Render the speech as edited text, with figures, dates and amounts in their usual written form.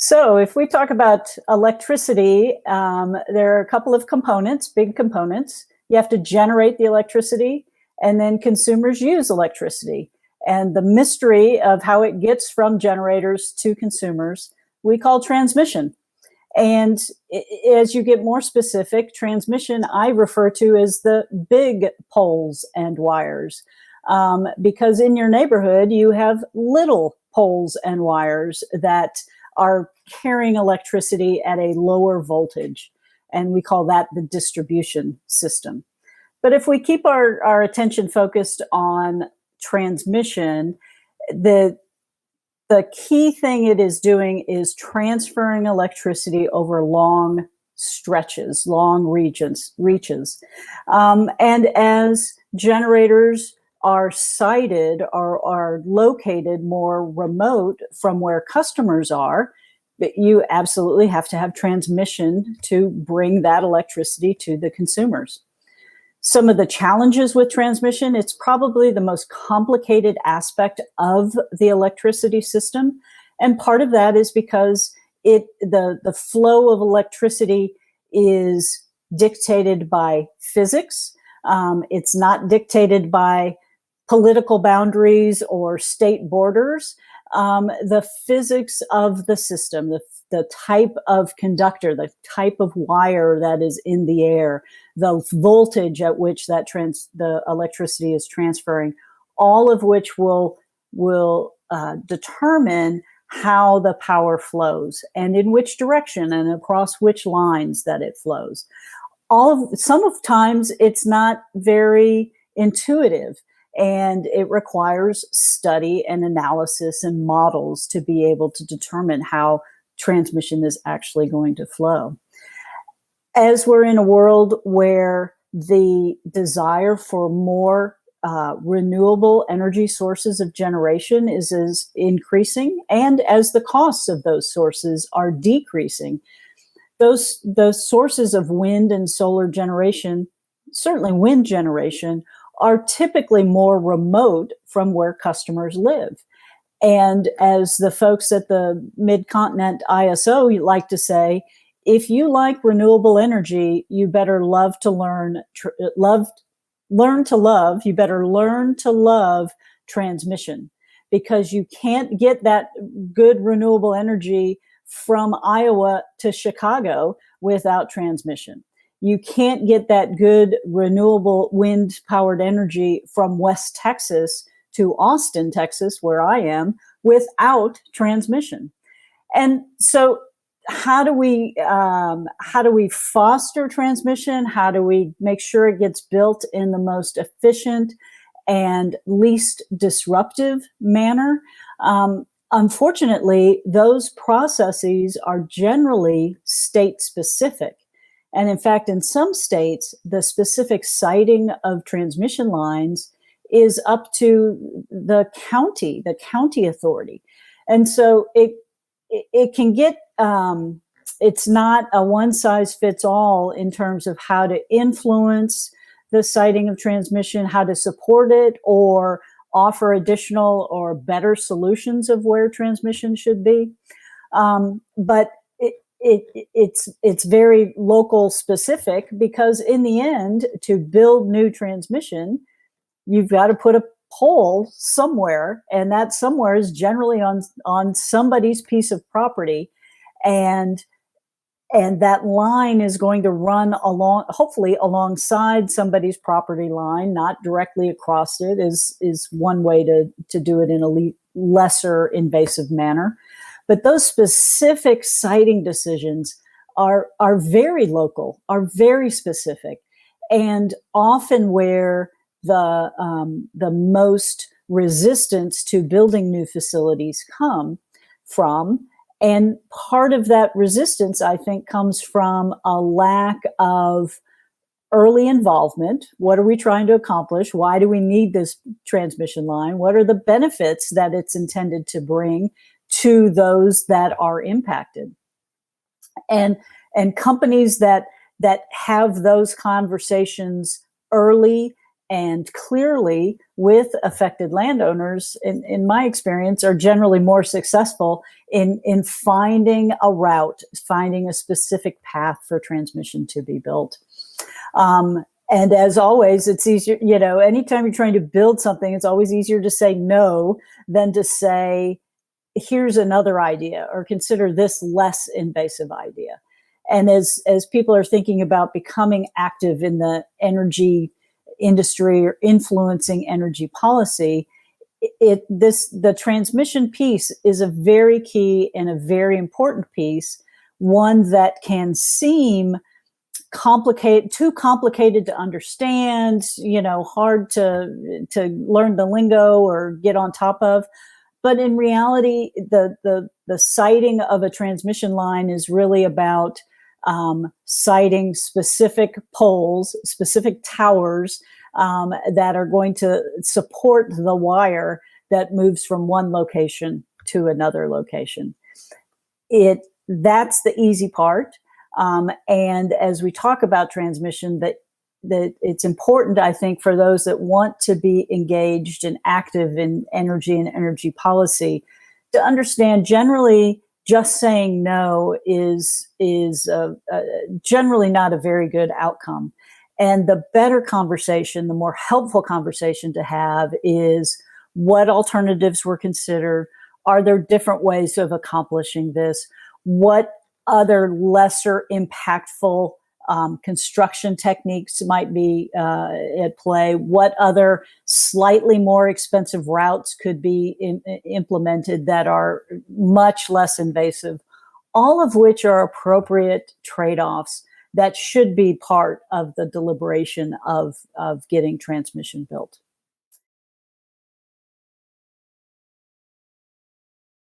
So if we talk about electricity, there are a couple of components, big components. You have to generate the electricity, and then consumers use electricity. And the mystery of how it gets from generators to consumers, we call transmission. And as you get more specific, transmission I refer to as the big poles and wires, because in your neighborhood you have little poles and wires that are carrying electricity at a lower voltage. And we call that the distribution system. But if we keep our attention focused on transmission, the key thing it is doing is transferring electricity over long stretches, long reaches. And as generators are sited or are located more remote from where customers are, you absolutely have to have transmission to bring that electricity to the consumers. Some of the challenges with transmission, it's probably the most complicated aspect of the electricity system. And part of that is because the flow of electricity is dictated by physics. It's not dictated by political boundaries or state borders. The physics of the system, the type of conductor, the type of wire that is in the air, the voltage at which the electricity is transferring, all of which will determine how the power flows and in which direction and across which lines that it flows. Sometimes it's not very intuitive, and it requires study and analysis and models to be able to determine how transmission is actually going to flow. As we're in a world where the desire for more renewable energy sources of generation is increasing, and as the costs of those sources are decreasing, those sources of wind and solar generation, certainly wind generation, are typically more remote from where customers live. And as the folks at the Mid-Continent ISO like to say, if you like renewable energy, you better you better learn to love transmission, because you can't get that good renewable energy from Iowa to Chicago without transmission. You can't get that good renewable wind powered energy from West Texas to Austin, Texas, where I am, without transmission. And so how do we foster transmission? How do we make sure it gets built in the most efficient and least disruptive manner? Unfortunately, those processes are generally state specific. And in fact, in some states, the specific siting of transmission lines is up to the county authority. And so it can get, it's not a one size fits all in terms of how to influence the siting of transmission, how to support it, or offer additional or better solutions of where transmission should be. But it's very local specific, because in the end, to build new transmission, you've got to put a pole somewhere, and that somewhere is generally on somebody's piece of property, and that line is going to run hopefully alongside somebody's property line, not directly across it, is one way to do it in a lesser invasive manner. But those specific siting decisions are very local, are very specific, and often where the most resistance to building new facilities come from. And part of that resistance, I think, comes from a lack of early involvement. What are we trying to accomplish? Why do we need this transmission line? What are the benefits that it's intended to bring to those that are impacted? And companies that have those conversations early And clearly, with affected landowners, in my experience, are generally more successful in finding a route, finding a specific path for transmission to be built. And as always, it's easier, anytime you're trying to build something, it's always easier to say no than to say, here's another idea, or consider this less invasive idea. And as people are thinking about becoming active in the energy industry or influencing energy policy, the transmission piece is a very key and a very important piece, one that can seem too complicated to understand, hard to learn the lingo or get on top of. But in reality, the siting of a transmission line is really about siting specific poles, specific towers that are going to support the wire that moves from one location to another location. That's the easy part. And as we talk about transmission, that it's important, I think, for those that want to be engaged and active in energy and energy policy to understand generally just saying no is generally not a very good outcome. And the better conversation, the more helpful conversation to have is what alternatives were considered? Are there different ways of accomplishing this? What other lesser impactful construction techniques might be at play? What other slightly more expensive routes could be implemented that are much less invasive? All of which are appropriate trade-offs that should be part of the deliberation of getting transmission built.